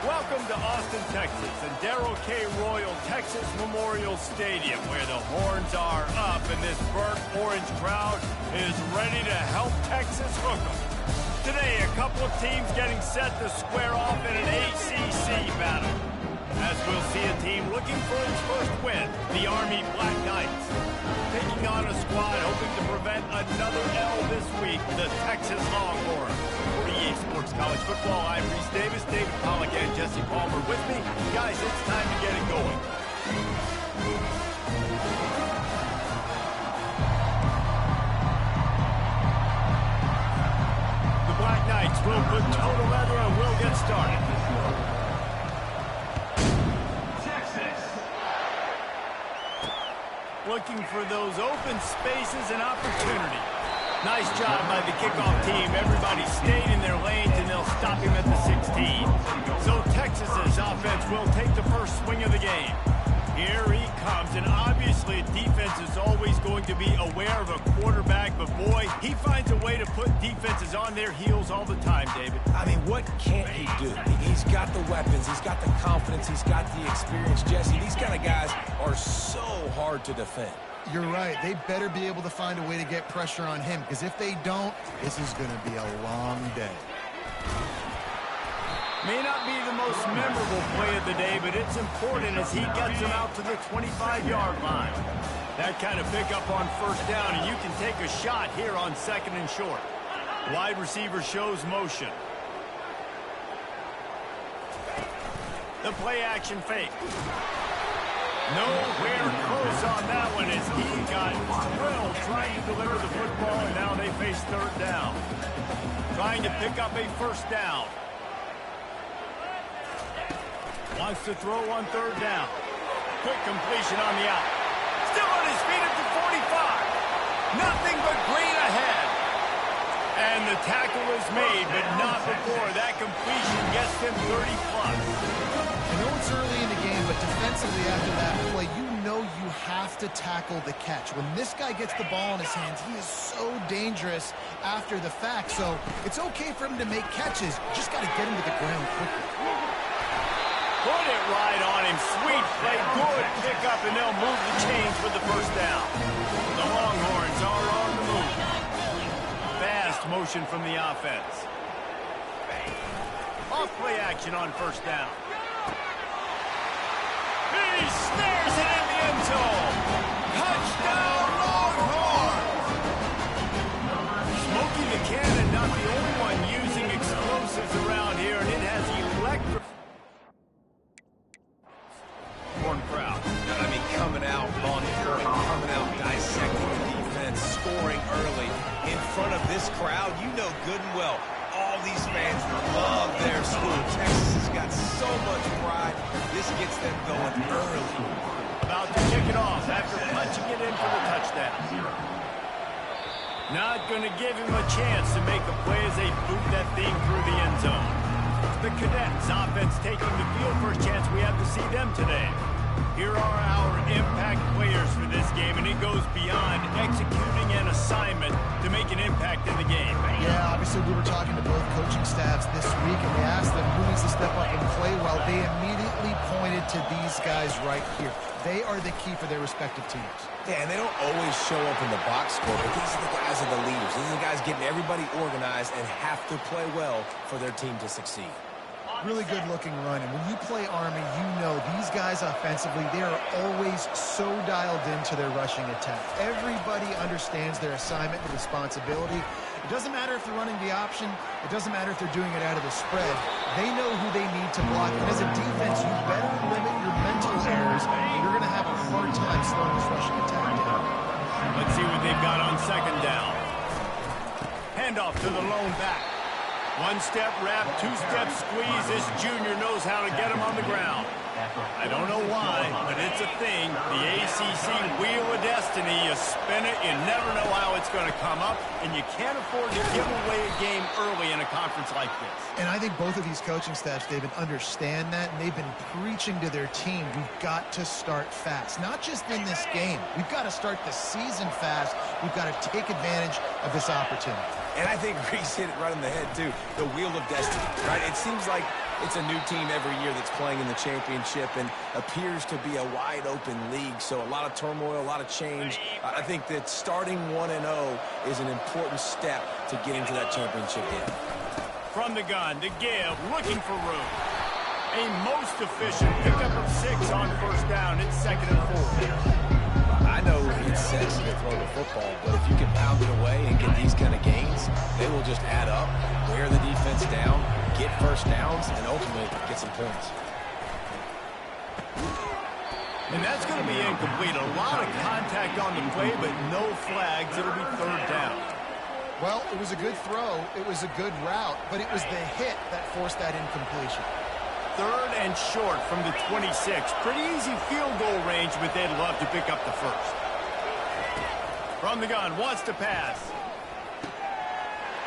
Welcome to Austin, Texas, and Darrell K. Royal Texas Memorial Stadium, where the horns are up and this burnt orange crowd is ready to help Texas hook 'em. Today, a couple of teams getting set to square off in an ACC battle. As we'll see a team looking for its first win, the Army Black Knights. Taking on a squad hoping to prevent another L this week, the Texas Longhorns. For EA Sports College Football, I'm Reese Davis, David Pollack, and Jesse Palmer with me. Guys, it's time to get it going. The Black Knights will put total leather and we'll get started. Looking for those open spaces and opportunity. Nice job by the kickoff team. Everybody stayed in their lanes, and they'll stop him at the 16. So Texas's offense will take the first swing of the game. Here he comes, and obviously defense is always going to be aware of a quarterback, but boy, he finds a way to put defenses on their heels all the time, David. I mean, what can't he do? He's got the weapons, he's got the confidence, he's got the experience. Jesse, these kind of guys are so hard to defend. You're right. They better be able to find a way to get pressure on him, because if they don't, this is going to be a long day. May not be the most memorable play of the day, but it's important as he gets him out to the 25-yard line. That kind of pickup on first down, and you can take a shot here on second and short. Wide receiver shows motion. The play action fake. Nowhere close on that one as he got drilled trying to deliver the football, and now they face third down. Trying to pick up a first down. Wants to throw on third down. Quick completion on the out. Still on his feet at the 45. Nothing but green ahead. And the tackle is made, but not before that completion gets him 30-plus. I know it's early in the game, but defensively after that play, you know you have to tackle the catch. When this guy gets the ball in his hands, he is so dangerous after the fact. So it's okay for him to make catches. Just got to get him to the ground quickly. Put it right on him. Sweet play. Good pickup, and they'll move the chains for the first down. The Longhorns are on the move. Fast motion from the offense. Off play action on first down. He snares it in the end zone. Touchdown, Longhorns! Smokey the Cannon, not the only one using explosives around here, and it has electric. Crowd. I mean, coming out on point, coming out dissecting the defense, scoring early in front of this crowd. You know good and well, all these fans love their school. Texas has got so much pride. This gets them going early. About to kick it off after punching it in for the touchdown. Not going to give him a chance to make a play as they boot that thing through the end zone. The Cadets offense taking the field. First chance we have to see them today. Here are our impact players for this game, and it goes beyond executing an assignment to make an impact in the game. Yeah, obviously we were talking to both coaching staffs this week, and we asked them who needs to step up and play well. They immediately pointed to these guys right here. They are the key for their respective teams. Yeah, and they don't always show up in the box score, but these are the guys are the leaders. These are the guys getting everybody organized and have to play well for their team to succeed. Really good-looking run, and when you play Army, you know these guys offensively, they are always so dialed into their rushing attack. Everybody understands their assignment and responsibility. It doesn't matter if they're running the option. It doesn't matter if they're doing it out of the spread. They know who they need to block, and as a defense, you better limit your mental errors. You're going to have a hard time slowing this rushing attack down. Let's see what they've got on second down. Handoff to the lone back. One-step wrap, two-step squeeze. This junior knows how to get him on the ground. I don't know why, but it's a thing. The ACC Wheel of Destiny. You spin it, you never know how it's going to come up, and you can't afford to give away a game early in a conference like this. And I think both of these coaching staffs, David, understand that, and they've been preaching to their team, we've got to start fast. Not just in this game. We've got to start the season fast. We've got to take advantage of this opportunity. And I think Reese hit it right on the head, too. The Wheel of Destiny, right? It seems like It's a new team every year that's playing in the championship and appears to be a wide-open league. So a lot of turmoil, a lot of change. I think that starting 1-0 is an important step to getting to that championship game. From the gun to give, looking for room. A most efficient pickup of 6 on first down. It's 2nd and 4. I know it's sexy to throw the football, but if you can pound it away and get these kind of gains, they will just add up, wear the defense down, get first downs, and ultimately get some points. And that's going to be incomplete. A lot of contact on the play, but no flags. It'll be 3rd down. Well, it was a good throw. It was a good route, but it was the hit that forced that incompletion. 3rd and short from the 26. Pretty easy field goal range, but they'd love to pick up the first. From the gun, wants to pass.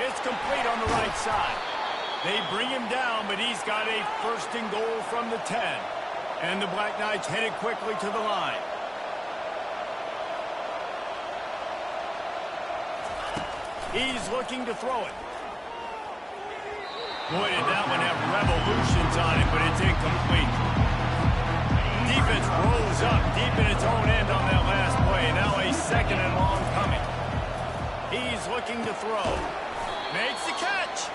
It's complete on the right side. They bring him down, but he's got a 1st and goal from the 10. And the Black Knights headed quickly to the line. He's looking to throw it. Boy, did that one have revolutions on it, but it's incomplete. Defense rolls up deep in its own end on that last play. Now a 2nd and long coming. He's looking to throw. Makes the catch.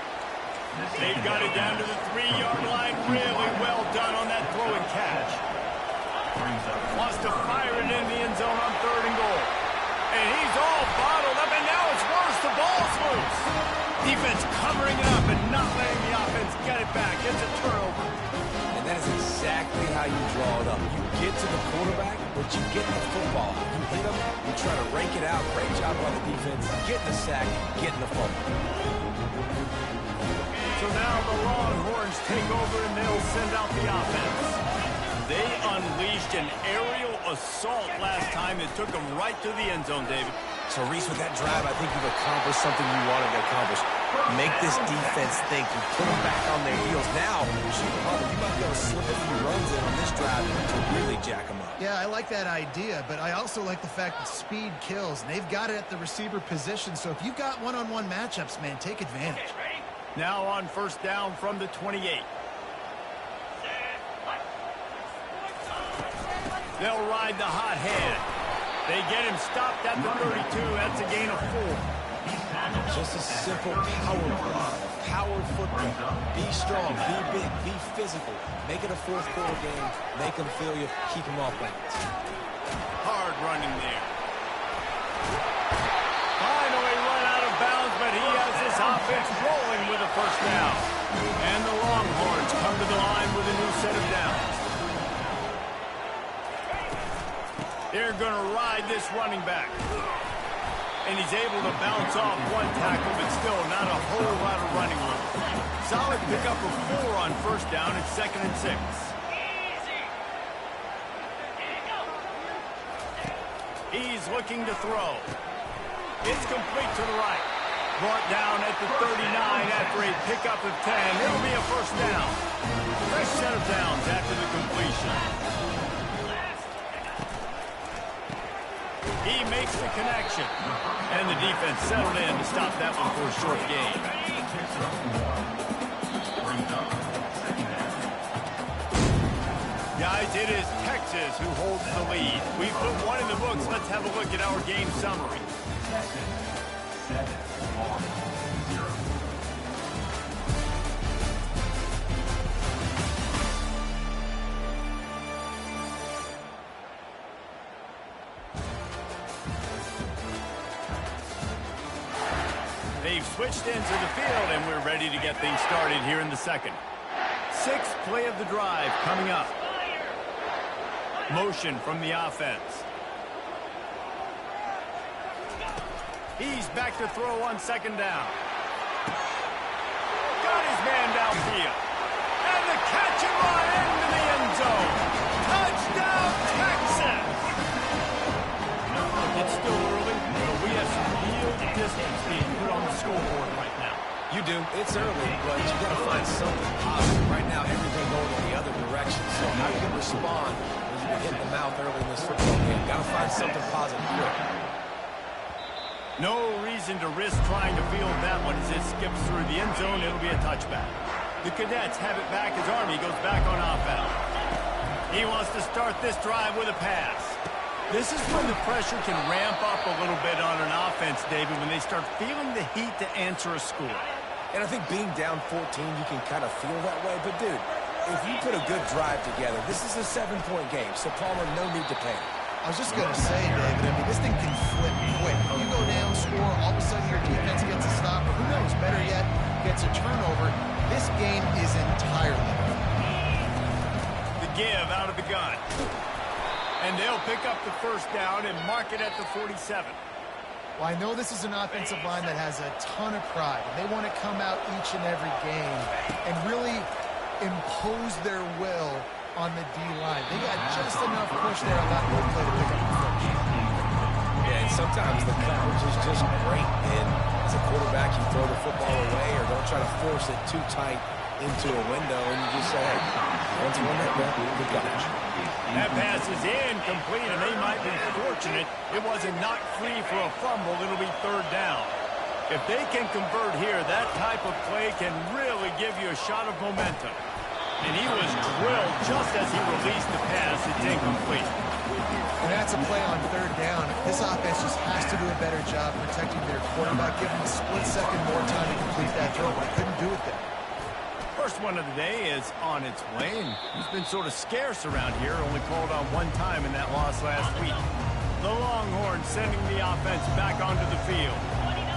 They've got it down to the 3-yard line. Really well done on that throw and catch. Wants to fire it in the end zone on 3rd and goal. And he's all bottled up, and now it's worse. The ball's loose. Defense covering it up and not letting the offense get it back. It's a turnover. And that is exactly how you draw it up. You get to the quarterback, but you get the football. You hit him, you try to rake it out. Great job by the defense. Getting the sack, getting the fumble. So now the Longhorns take over and they'll send out the offense. They unleashed an aerial assault last time that took them right to the end zone, David. So, Reese, with that drive, I think you've accomplished something you wanted to accomplish. Make this defense think. You put them back on their heels. Now, shoot, you might be able to slip a few runs in on this drive to really jack them up. Yeah, I like that idea, but I also like the fact that speed kills, and they've got it at the receiver position. So if you've got one-on-one matchups, man, take advantage. Now on 1st down from the 28. They'll ride the hot hand. They get him stopped at the 32. That's a gain of 4. Just a simple power football. Be strong, be big, be physical. Make it a 4th quarter game. Make them feel you. Keep them off balance. Hard running there. Finally run out of bounds, but he has this offense rolling with a 1st down. And the Longhorns come to the line with a new set of downs. They're going to ride this running back. And he's able to bounce off 1 tackle, but still not a whole lot of running room. Solid pickup of 4 on 1st down. It's 2nd and 6. He's looking to throw. It's complete to the right. Brought down at the 39 after a pickup of 10. It'll be a 1st down. Fresh set of downs after the completion. He makes the connection. And the defense settled in to stop that one for a short gain. Guys, it is Texas who holds the lead. We put 1 in the books. Let's have a look at our game summary. They've switched into the field, and we're ready to get things started here in the 2nd. 6th play of the drive coming up. Motion from the offense. He's back to throw on 2nd down. Got his man downfield. And the catch and run into the end zone. Touchdown, Texas! It's still early, but we have some real distance being put on the scoreboard right now. You do. It's early, but you got to find something positive. Right now, everything going in the other direction. So how you can respond when you get hit in the mouth early in this football game. Got to find something positive here. No reason to risk trying to field that one as it skips through the end zone. It'll be a touchback. The Cadets have it back as Army goes back on offense. He wants to start this drive with a pass. This is when the pressure can ramp up a little bit on an offense, David, when they start feeling the heat to answer a score. And I think being down 14, you can kind of feel that way. But, dude, if you put a good drive together, this is a 7-point game, so Palmer, no need to panic. I was just going to say, David, I mean, this thing can flip quick. You go down, score, all of a sudden your defense gets a stop, or who knows, better yet, gets a turnover. This game is entirely different. The give out of the gun. And they'll pick up the first down and mark it at the 47. Well, I know this is an offensive line that has a ton of pride, and they want to come out each and every game and really impose their will on the D-line. They got just enough push there on that whole play to pick up the first. Yeah, and sometimes the coverage is just great. And as a quarterback, you throw the football away or don't try to force it too tight into a window, and you just say, hey, once one that back, good coverage. That pass is incomplete, and they might be fortunate it wasn't knocked free for a fumble. It'll be third down. If they can convert here, that type of play can really give you a shot of momentum. And he was drilled just as he released the pass. It's incomplete. And that's a play on third down. This offense just has to do a better job protecting their quarterback, giving a split second more time to complete that throw. I couldn't do it there. First one of the day is on its way, and he's been sort of scarce around here, only called on one time in that loss last week. The Longhorns sending the offense back onto the field.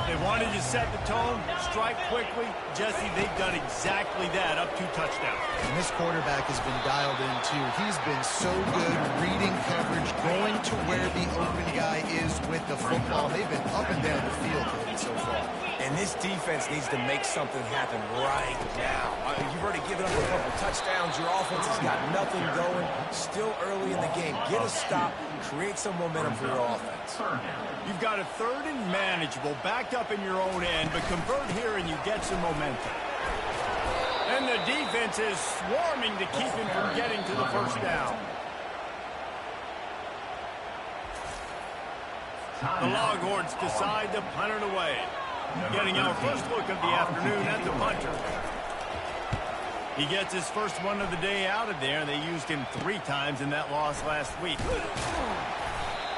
They wanted to set the tone, strike quickly. Jesse, they've done exactly that, up 2 touchdowns. And this quarterback has been dialed in, too. He's been so good reading coverage, going to where the open guy is with the football. They've been up and down the field so far. And this defense needs to make something happen right now. You've already given up a couple touchdowns. Your offense has got nothing going. Still early in the game. Get a stop. Create some momentum for your offense. You've got a third and manageable, backed up in your own end, but convert here and you get some momentum. And the defense is swarming to keep him from getting to the first down. The Longhorns decide to punt it away. Getting our first look of the afternoon at the punter. He gets his first one of the day out of there. They used him 3 times in that loss last week.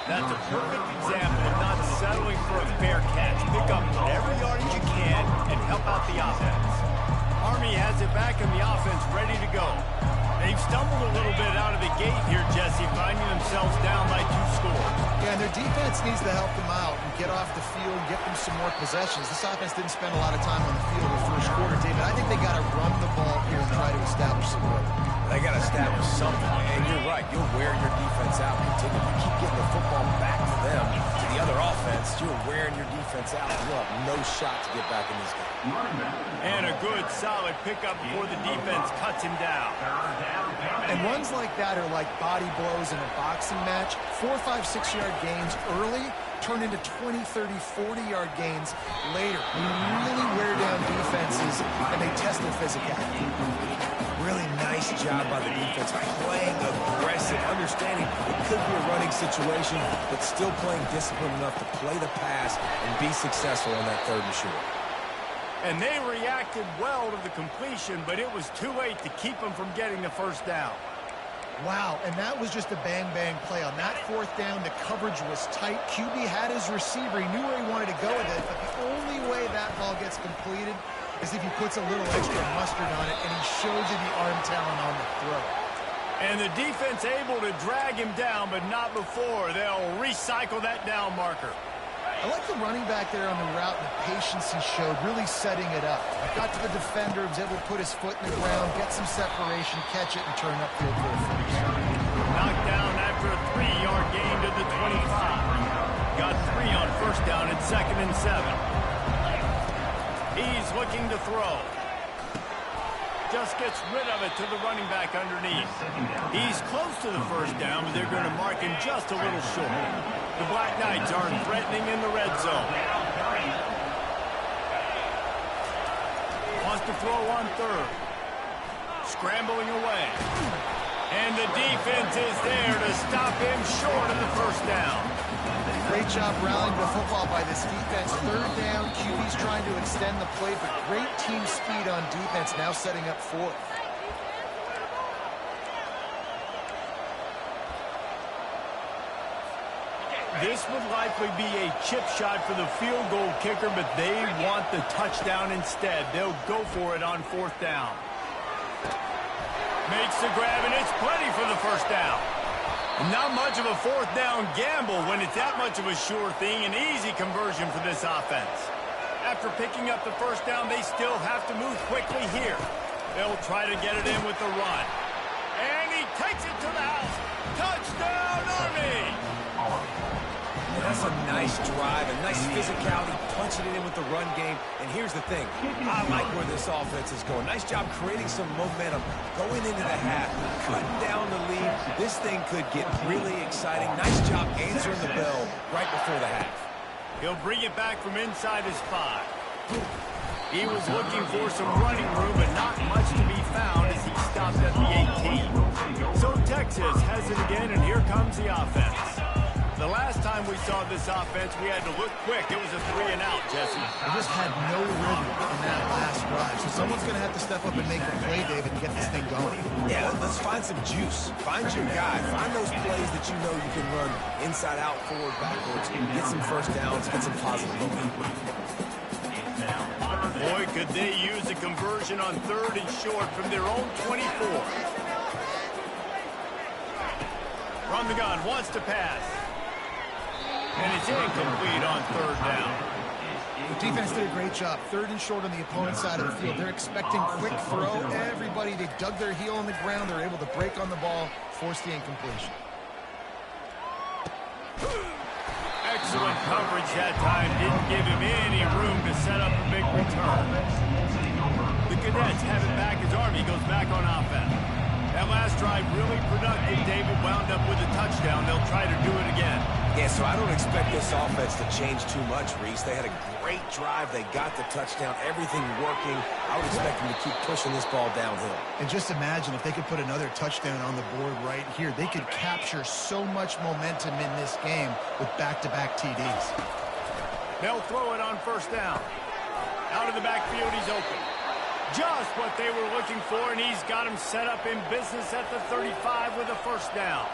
That's a perfect example of not settling for a fair catch. Pick up every yardage you can and help out the offense. Army has it back in the offense ready to go. They've stumbled a little bit out of the gate here, Jesse, finding themselves down by 2 scores. Yeah, and their defense needs to help them out and get off the field, get them some more possessions. This offense didn't spend a lot of time on the field in the first quarter, David. I think they got to run the ball here and try to establish some rhythm. They got to establish something, and you're right. You'll wear your defense out. Continue to keep getting the football back to them, to the other offense. You're wearing your defense out. You'll have no shot to get back in this game. And a good, solid pickup before the defense cuts him down. And runs like that are like body blows in a boxing match. 4, 5, 6-yard gains early turn into 20, 30, 40-yard gains later. They really wear down defenses, and they test their physicality. Really nice job by the defense, playing aggressive, understanding it could be a running situation, but still playing disciplined enough to play the pass and be successful on that 3rd and short. And they reacted well to the completion, but it was too late to keep them from getting the first down. Wow, and that was just a bang-bang play. On that 4th down, the coverage was tight. QB had his receiver. He knew where he wanted to go with it, but the only way that ball gets completed is if he puts a little extra mustard on it, and he shows you the arm talent on the throw. And the defense able to drag him down, but not before. They'll recycle that down marker. I like the running back there on the route and the patience he showed, really setting it up. Got to the defender, was able to put his foot in the ground, get some separation, catch it, and turn upfield for a finish. Knocked down after a 3-yard gain to the 25. Got 3 on first down at 2nd and 7. He's looking to throw. Just gets rid of it to the running back underneath. He's close to the first down, but they're going to mark him just a little short. The Black Knights aren't threatening in the red zone. Wants to throw on 3rd. Scrambling away. And the defense is there to stop him short of the first down. Great job rallying the football by this defense. Third down, QB's trying to extend the play, but great team speed on defense, now setting up fourth. This would likely be a chip shot for the field goal kicker, but they want the touchdown instead. They'll go for it on fourth down. Makes the grab, and it's plenty for the first down. Not much of a fourth down gamble when it's that much of a sure thing. An easy conversion for this offense. After picking up the first down, they still have to move quickly here. They'll try to get it in with the run. And he takes it to the house. Touchdown, Army! That's a nice drive, a nice physicality, punching it in with the run game. And here's the thing. I like where this offense is going. Nice job creating some momentum going into the half, cutting down the lead. This thing could get really exciting. Nice job answering the bell right before the half. He'll bring it back from inside his 5. He was looking for some running room, but not much to be found as he stopped at the 18. So Texas has it again, and here comes the offense. The last time we saw this offense, we had to look quick. It was a 3-and-out, Jesse. They just had no rhythm in that last drive. So someone's going to have to step up and make the play, David, and get this thing going. Yeah, let's find some juice. Find your guy. Find those plays that you know you can run inside out, forward, backwards. Get some first downs. Get some positive momentum. Boy, could they use a conversion on 3rd and short from their own 24. From the gun, wants to pass. And it's incomplete on 3rd down. The defense did a great job. 3rd and short on the opponent's side of the field. They're expecting quick throw. Everybody, they dug their heel on the ground. They're able to break on the ball, force the incompletion. Excellent coverage that time. Didn't give him any room to set up a big return. The Cadets have it back as Army goes back on offense. That last drive really productive. David wound up with a touchdown. They'll try to do it again. Yeah, so I don't expect this offense to change too much, Reese. They had a great drive. They got the touchdown. Everything working. I would expect them to keep pushing this ball downhill. And just imagine if they could put another touchdown on the board right here. They could capture so much momentum in this game with back-to-back TDs. They'll throw it on first down. Out of the backfield, he's open. Just what they were looking for, and he's got him set up in business at the 35 with a first down.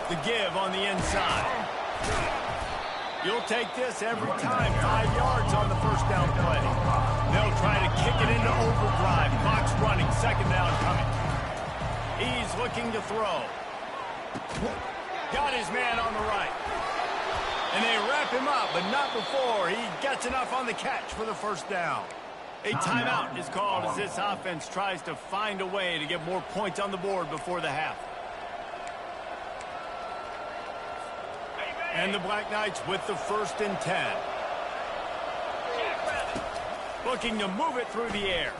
The give on the inside. You'll take this every time. 5 yards on the first down play. They'll try to kick it into overdrive. Clock's running. 2nd down coming. He's looking to throw. Got his man on the right. And they wrap him up, but not before he gets enough on the catch for the first down. A timeout is called as this offense tries to find a way to get more points on the board before the half. And the Black Knights with the 1st and 10. Looking to move it through the air.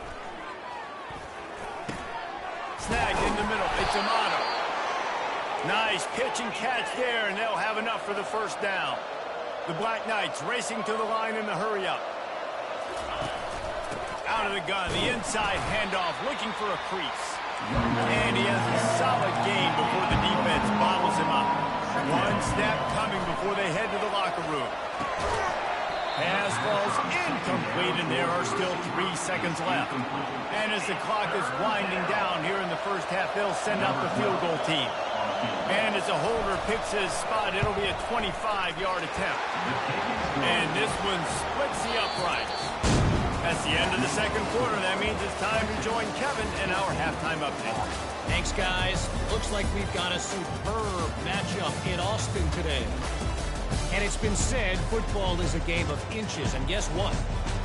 Snagged in the middle. It's Amato. Nice pitch and catch there, and they'll have enough for the first down. The Black Knights racing to the line in the hurry-up. Out of the gun, the inside handoff, looking for a crease. And he has a solid gain before the defense bottles him up. One snap coming before they head to the locker room. Pass falls incomplete, and there are still 3 seconds left. And as the clock is winding down here in the first half, they'll send out the field goal team. And as a holder picks his spot, it'll be a 25-yard attempt. And this one splits the uprights. That's the end of the second quarter. That means it's time to join Kevin in our halftime update. Thanks, guys. Looks like we've got a superb matchup in Austin today. And it's been said football is a game of inches. And guess what?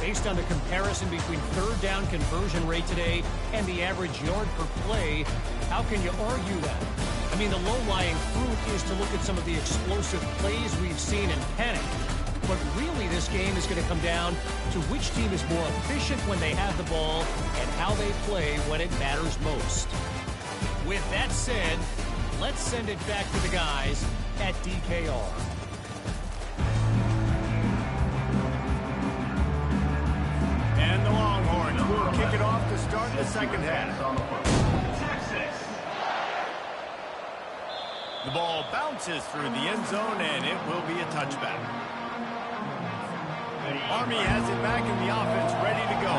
Based on the comparison between 3rd down conversion rate today and the average yard per play, how can you argue that? I mean, the low-lying fruit is to look at some of the explosive plays we've seen and panic. But really, this game is going to come down to which team is more efficient when they have the ball and how they play when it matters most. With that said, let's send it back to the guys at DKR. And the Longhorns will kick it off to start the second half. The ball bounces through the end zone, and it will be a touchback. Army has it back in the offense, ready to go.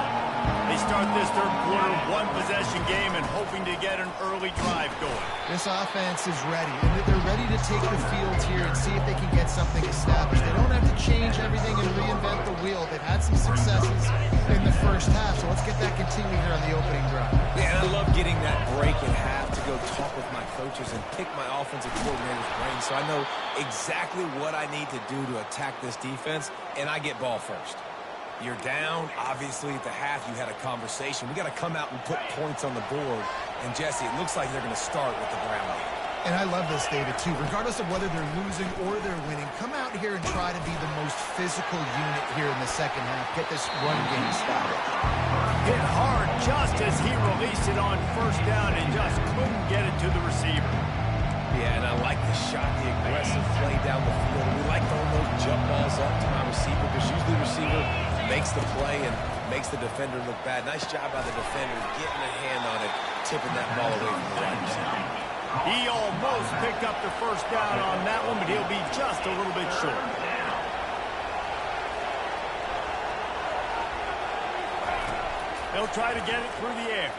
They start this third quarter one-possession game and hoping to get an early drive going. This offense is ready, and they're ready to take the field here and see if they can get something established. They don't have to change everything and reinvent the wheel. They've had some successes in the first half, so let's get that continuing here on the opening drive. Yeah, and I love getting that break in half to go talk with my coaches and pick my offensive coordinator's brain so I know exactly what I need to do to attack this defense, and I get ball first. You're down. Obviously, at the half, you had a conversation. We got to come out and put points on the board. And, Jesse, it looks like they're going to start with the ground game. And I love this, David, too. Regardless of whether they're losing or they're winning, come out here and try to be the most physical unit here in the second half. Get this run game started. Hit hard just as he released it on first down and just couldn't get it to the receiver. Yeah, and I like the shot, the aggressive play down the field. We like throwing those jump balls up to my receiver because usually the receiver makes the play and makes the defender look bad. Nice job by the defender getting a hand on it, tipping that ball away from the wide receiver. He almost picked up the first down on that one, but he'll be just a little bit short. They'll try to get it through the air.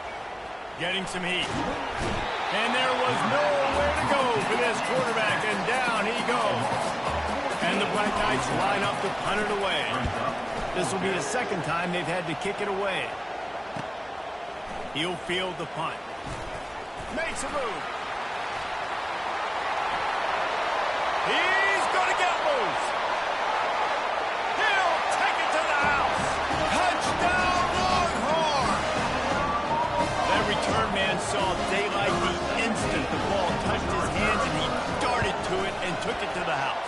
Getting some heat. And there was nowhere to go for this quarterback, and down he goes. And the Black Knights line up to punt it away. This will be the second time they've had to kick it away. He'll field the punt. Makes a move. He's going to get loose. He'll take it to the house. Touchdown, Longhorn. That return man saw daylight the instant the ball touched his hands, and he darted to it and took it to the house.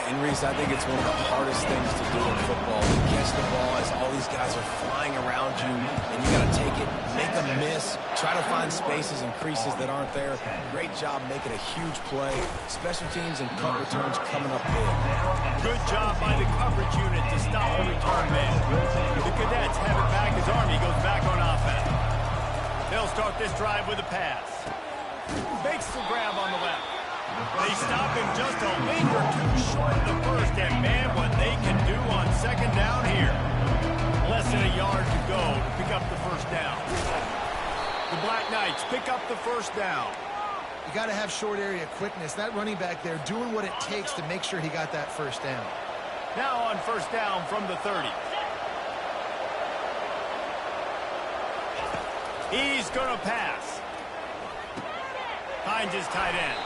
And, Reese, I think it's one of the hardest things to do in football, to catch the ball as all these guys are flying around you, and you got to take it, make a miss, try to find spaces and creases that aren't there. Great job making a huge play. Special teams and punt returns coming up big. Good job by the coverage unit to stop the return man. The Cadets have it back as Army goes back on offense. They'll start this drive with a pass. Makes the grab on the left. They stop him just a link or two short of the first, and man, what they can do on second down here. Less than a yard to go to pick up the first down. The Black Knights pick up the first down. You got to have short area quickness. That running back there doing what it takes to make sure he got that first down. Now on first down from the 30. He's going to pass. Finds his tight end.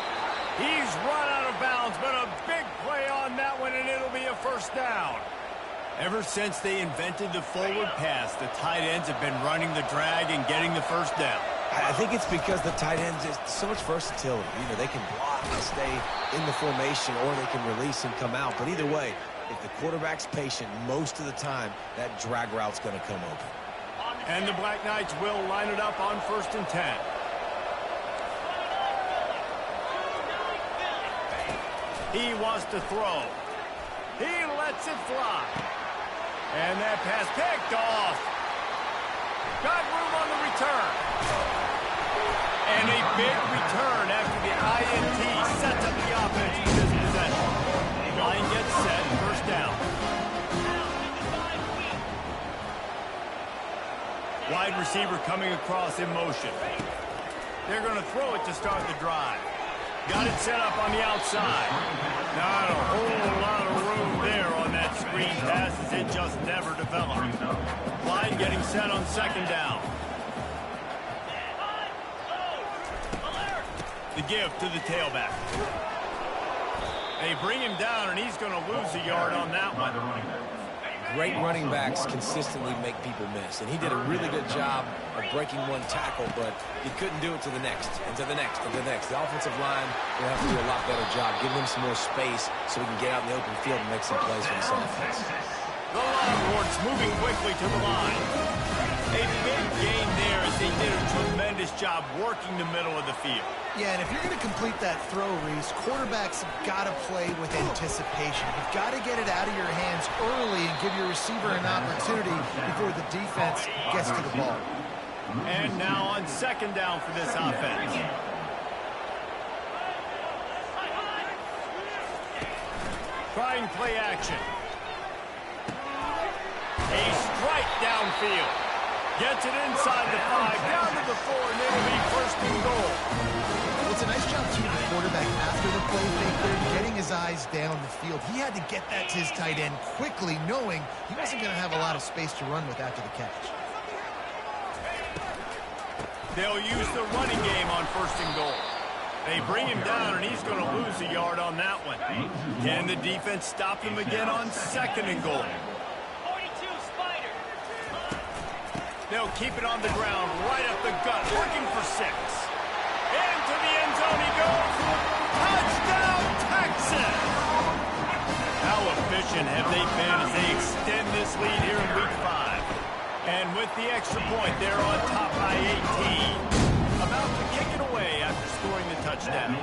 He's run out of bounds, but a big play on that one, and it'll be a first down. Ever since they invented the forward pass, the tight ends have been running the drag and getting the first down. I think it's because the tight ends is so much versatility. You know, they can block and stay in the formation, or they can release and come out. But either way, if the quarterback's patient most of the time, that drag route's going to come open. And the Black Knights will line it up on 1st and 10. He wants to throw. He lets it fly. And that pass picked off. Got room on the return. And a big return after the INT sets up the offense with this possession. Line gets set, first down. Wide receiver coming across in motion. They're going to throw it to start the drive. Got it set up on the outside. Not a whole lot of room there on that screen pass as it just never developed. Line getting set on second down. The give to the tailback. They bring him down, and he's going to lose a yard on that one. Great running backs consistently make people miss, and he did a really good job of breaking one tackle, but he couldn't do it to the next, and to the next, and to the next. The offensive line will have to do a lot better job, giving him some more space so he can get out in the open field and make some plays for this offense. The Longhorns moving quickly to the line. A big gain there as they did a tremendous job working the middle of the field. Yeah, and if you're going to complete that throw, Reese, quarterbacks have got to play with anticipation. You've got to get it out of your hands early and give your receiver an opportunity before the defense gets to the ball. And now on second down for this offense. Trying play action. A strike downfield. Gets it inside the 5, down to the 4, and it'll be first and goal. Well, it's a nice job, too, the quarterback after the play fake there, getting his eyes down the field. He had to get that to his tight end quickly, knowing he wasn't going to have a lot of space to run with after the catch. They'll use the running game on first and goal. They bring him down, and he's going to lose a yard on that one. Can the defense stop him again on second and goal? They'll keep it on the ground, right up the gut, looking for 6. Into the end zone he goes. Touchdown, Texas! How efficient have they been as they extend this lead here in Week 5? And with the extra point, they're on top by 18. About to kick it away after scoring the touchdown.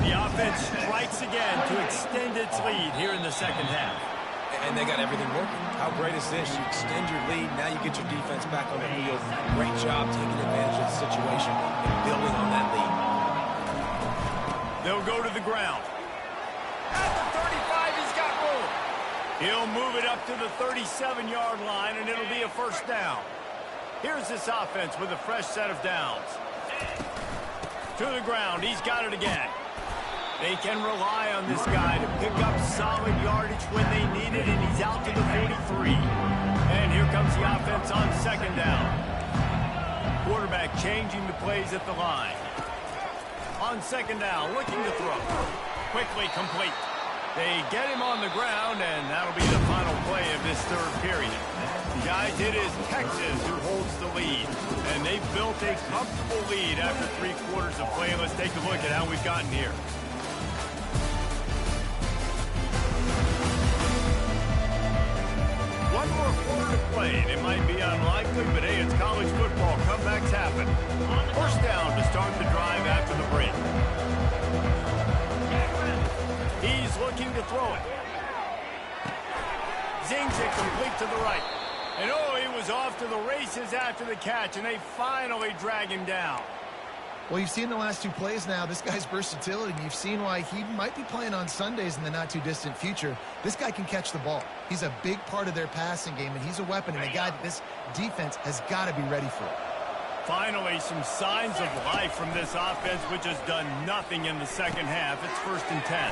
The offense strikes again to extend its lead here in the second half. And they got everything working. How great is this? You extend your lead, now you get your defense back on the field. Great job taking advantage of the situation and building on that lead. They'll go to the ground. At the 35, he's got room. He'll move it up to the 37-yard line, and it'll be a first down. Here's this offense with a fresh set of downs. To the ground, he's got it again. They can rely on this guy to pick up solid yardage when they need it, and he's out to the 43. And here comes the offense on second down. Quarterback changing the plays at the line. On second down, looking to throw. Quickly complete. They get him on the ground, and that'll be the final play of this third period. Guys, it is Texas who holds the lead, and they've built a comfortable lead after 3 quarters of play. Let's take a look at how we've gotten here. One more quarter to play, and it might be unlikely, but hey, it's college football. Comebacks happen. First down to start the drive after the break. He's looking to throw it. Zings it complete to the right. And oh, he was off to the races after the catch, and they finally drag him down. Well, you've seen the last 2 plays now, this guy's versatility, and you've seen why he might be playing on Sundays in the not-too-distant future. This guy can catch the ball. He's a big part of their passing game, and he's a weapon, and a guy that this defense has got to be ready for. Finally, some signs of life from this offense, which has done nothing in the second half. It's first and 10.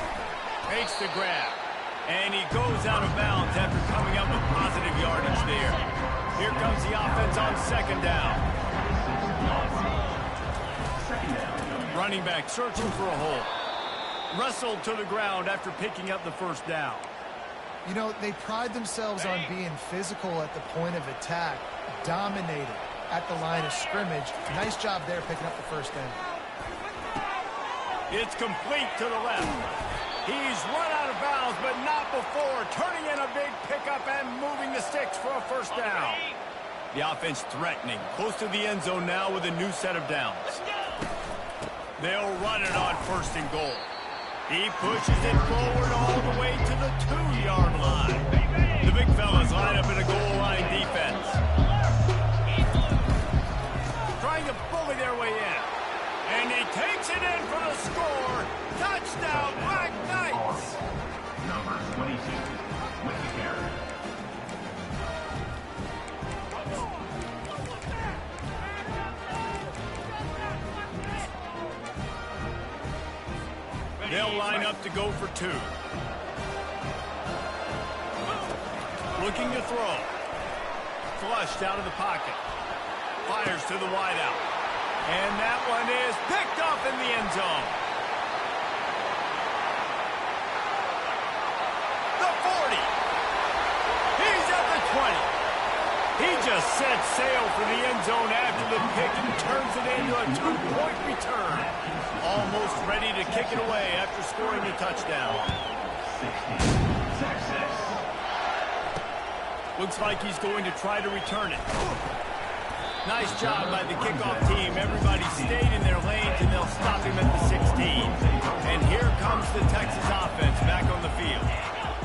Makes the grab, and he goes out of bounds after coming up with positive yardage there. Here comes the offense on second down. Running back searching for a hole. Wrestled to the ground after picking up the first down. You know, they pride themselves on being physical at the point of attack, dominated at the line of scrimmage. Nice job there picking up the first down. It's complete to the left. He's run out of bounds, but not before. Turning in a big pickup and moving the sticks for a first down. The offense threatening. Close to the end zone now with a new set of downs. They'll run it on first and goal. He pushes it forward all the way to the 2-yard line. The big fellas line up in a goal line defense. Trying to bully their way in. And he takes it in for the score. Touchdown, Black Knights. Number 22 with the carry. They'll line up to go for 2. Looking to throw. Flushed out of the pocket. Fires to the wideout. And that one is picked off in the end zone. The 40. He's at the 20. He just set sail for the end zone after the pick and turns it into a 2-point return. Almost ready to kick it away after scoring a touchdown. 60, Texas. Looks like he's going to try to return it. Nice job by the kickoff team. Everybody stayed in their lanes, and they'll stop him at the 16. And here comes the Texas offense back on the field.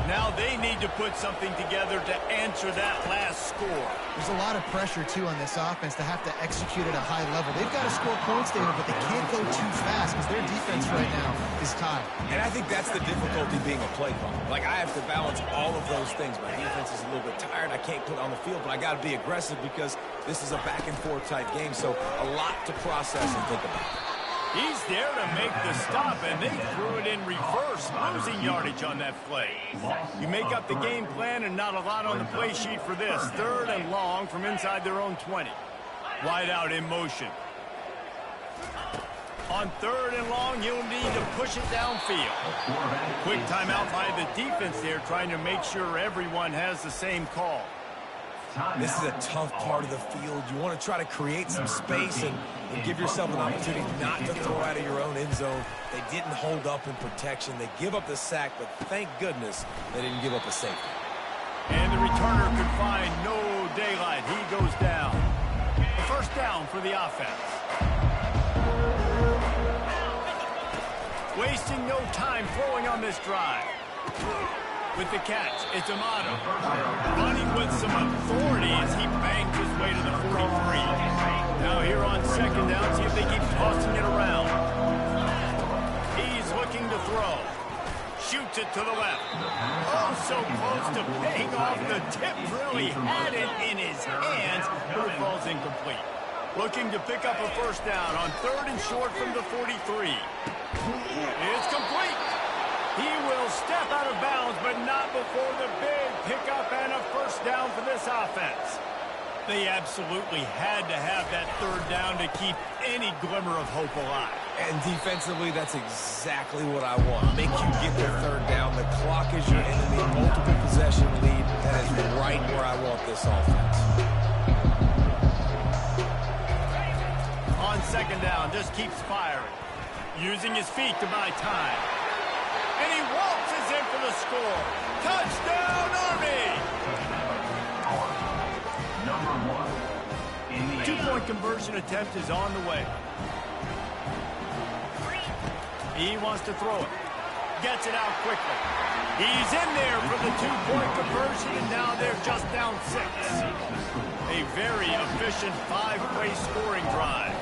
Now they need to put something together to answer that last score. There's a lot of pressure, too, on this offense to have to execute at a high level. They've got to score points, David, but they can't go too fast because their defense right now is tied. And I think that's the difficulty being a play caller. Like, I have to balance all of those things. My defense is a little bit tired. I can't put it on the field, but I got to be aggressive because this is a back-and-forth type game, so a lot to process and think about. He's there to make the stop, and they threw it in reverse, losing yardage on that play. You make up the game plan and not a lot on the play sheet for this. 3rd and long from inside their own 20. Wide out in motion. On 3rd and long, you'll need to push it downfield. Quick timeout by the defense there, trying to make sure everyone has the same call. This is a tough part of the field. You want to try to create some space and give yourself an opportunity not to throw out of your own end zone. They didn't hold up in protection. They give up the sack, but thank goodness they didn't give up a safety. And the returner could find no daylight. He goes down. A 1st down for the offense. Wasting no time throwing on this drive. With the catch, it's Amato. Running with some authority as he bangs his way to the 43. Now here on 2nd down, see if they keep tossing it around. He's looking to throw. Shoots it to the left. Oh, so close to paying off the tip. Really had it in his hands, but it falls incomplete. Looking to pick up a 1st down on 3rd and short from the 43. It's complete. He will step out of bounds, but not before the big pickup and a 1st down for this offense. They absolutely had to have that 3rd down to keep any glimmer of hope alive. And defensively, that's exactly what I want. Make you get the 3rd down. The clock is your enemy. Multiple possession lead. That is right where I want this offense. On 2nd down, just keeps firing. Using his feet to buy time. And he waltzes in for the score. Touchdown, Army! Number 1 in the 2-point conversion attempt is on the way. He wants to throw it. Gets it out quickly. He's in there for the 2-point conversion, and now they're just down 6. A very efficient 5-play scoring drive.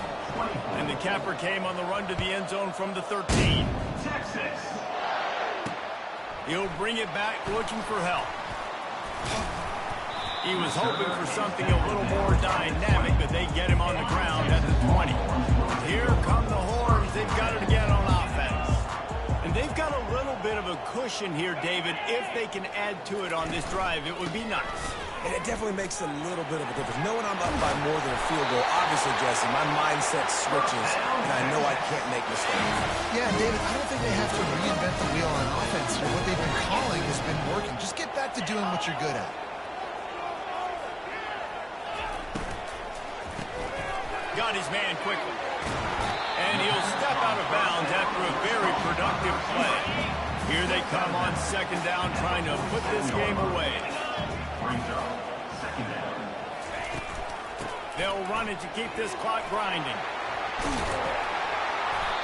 And the capper came on the run to the end zone from the 13. Texas. He'll bring it back looking for help. He was hoping for something a little more dynamic, but they get him on the ground at the 20. Here come the Horns. They've got it again on offense. And they've got a little bit of a cushion here, David. If they can add to it on this drive, it would be nice. And it definitely makes a little bit of a difference. Knowing I'm up by more than a field goal, obviously, Jesse, my mindset switches, and I know I can't make mistakes. Yeah, David, I don't think they have to reinvent the wheel on offense here. What they've been calling has been working. Just get back to doing what you're good at. Got his man quickly. And he'll step out of bounds after a very productive play. Here they come on 2nd down, trying to put this game away. They'll run it to keep this clock grinding.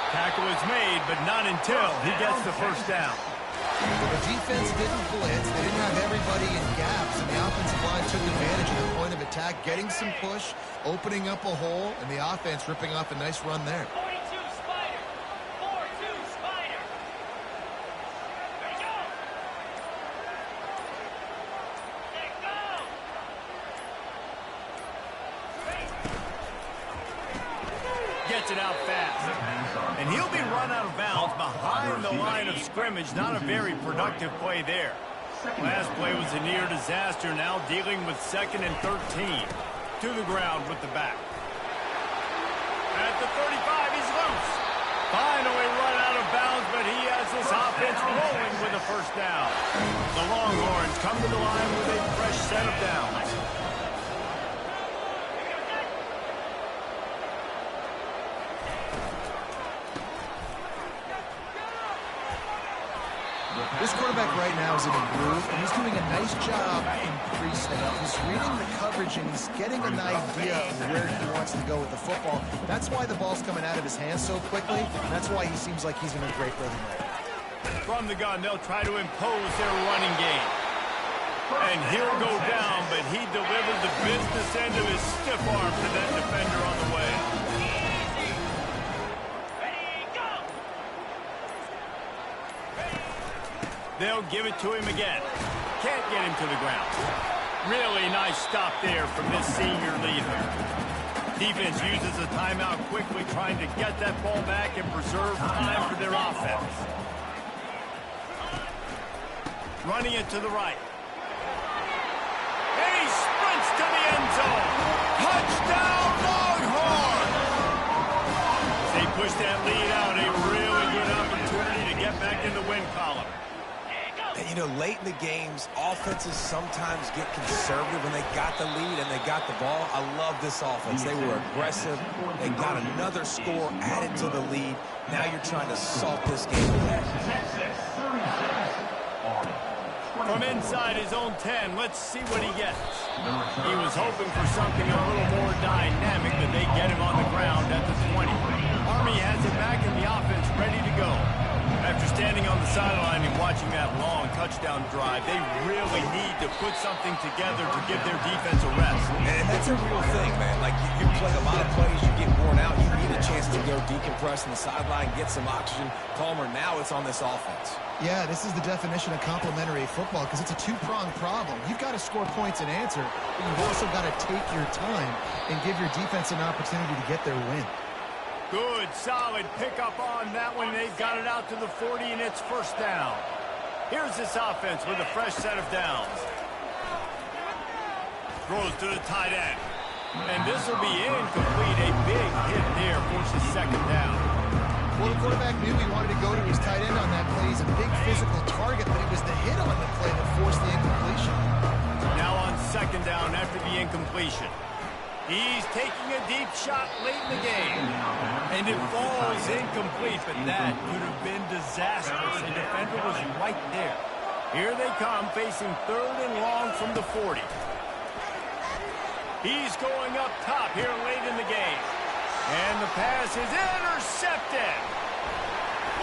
Tackle is made, but not until he gets the 1st down. Well, the defense didn't blitz. They didn't have everybody in gaps, and the offensive line took advantage of the point of attack, getting some push, opening up a hole, and the offense ripping off a nice run there. 42 Spider. 4-2 Spider. There you go. Gets it out fast. And he'll be run out of bounds behind the line of scrimmage. Not a very productive play there. Last play was a near disaster. Now dealing with 2nd and 13. To the ground with the back. At the 35, he's loose. Finally run out of bounds, but he has this offense rolling with a 1st down. The Longhorns come to the line with a fresh set of downs. This quarterback right now is in a groove, and he's doing a nice job in pre-snap. He's reading the coverage, and he's getting an idea of where he wants to go with the football. That's why the ball's coming out of his hands so quickly, and that's why he seems like he's in a great rhythm right now. From the gun, they'll try to impose their running game. And he'll go down, but he delivered the business end of his stiff arm to that defender on the way. They'll give it to him again. Can't get him to the ground. Really nice stop there from this senior leader. Defense uses a timeout quickly, trying to get that ball back and preserve time for their offense. Running it to the right. And he sprints to the end zone. Touchdown, Longhorn! As they push that lead out, a really good opportunity to get back in the win column. And, you know, late in the games, offenses sometimes get conservative when they got the lead and they got the ball. I love this offense. They were aggressive. They got another score added to the lead. Now you're trying to salt this game away. From inside his own 10, let's see what he gets. He was hoping for something a little more dynamic, but they get him on the ground at the 20. Army has it back in the offense, ready to go. After standing on the sideline and watching that long touchdown drive, they really need to put something together to give their defense a rest. And that's a real thing, man. Like, you play a lot of plays, you get worn out, you need a chance to go decompress on the sideline, get some oxygen. Palmer, now it's on this offense. Yeah, this is the definition of complementary football because it's a two-pronged problem. You've got to score points and answer, but you've also got to take your time and give your defense an opportunity to get their win. Good, solid pickup on that one. They've got it out to the 40, and it's first down. Here's this offense with a fresh set of downs. Throws to the tight end. And this will be incomplete. A big hit there forces second down. Well, the quarterback knew he wanted to go to his tight end on that play. He's a big physical target, but it was the hit on the play that forced the incompletion. Now on second down after the incompletion. He's taking a deep shot late in the game. And it falls incomplete, but that could have been disastrous. The defender was right there. Here they come, facing third and long from the 40. He's going up top here late in the game. And the pass is intercepted.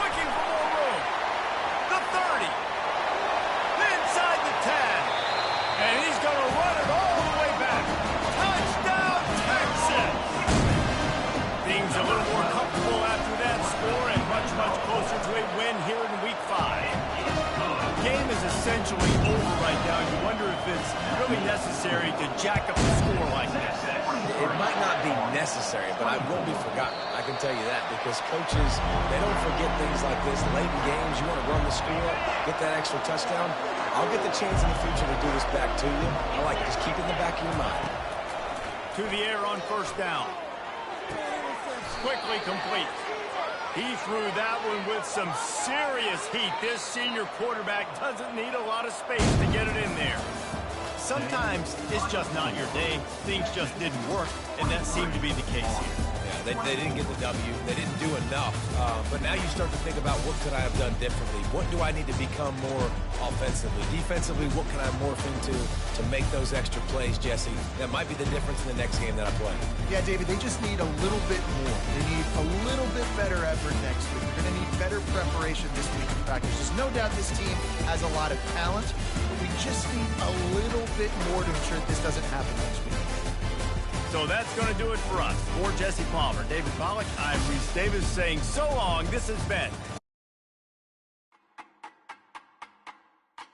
Looking for more room. The 30. Inside the 10. And he's going to run it all the way back. Touchdown, Texas! Things a little more comfortable after that score and much, much closer to a win here in Week 5. The game is essentially over right now. You wonder if it's really necessary to jack up the score like this. It might not be necessary, but I won't be forgotten. I can tell you that because coaches, they don't forget things like this. Late in games, you want to run the score, get that extra touchdown. I'll get the chance in the future to do this back to you. I like just keep it in the back of your mind. To the air on first down. Quickly complete. He threw that one with some serious heat. This senior quarterback doesn't need a lot of space to get it in there. Sometimes it's just not your day. Things just didn't work, and that seemed to be the case here. Yeah, they didn't get the W. They didn't do enough. But now you start to think about what could I have done differently? What do I need to become more offensively? Defensively, what can I morph into to make those extra plays, Jesse? That might be the difference in the next game that I play. Yeah, David, they just need a little bit more. They need a little bit better effort next week. They're going to need better preparation this week in practice. There's no doubt this team has a lot of talent, but we just need a little bit more to ensure this doesn't happen next week. So that's going to do it for us. For Jesse Palmer, David Pollack, I'm Reese Davis saying so long. This has been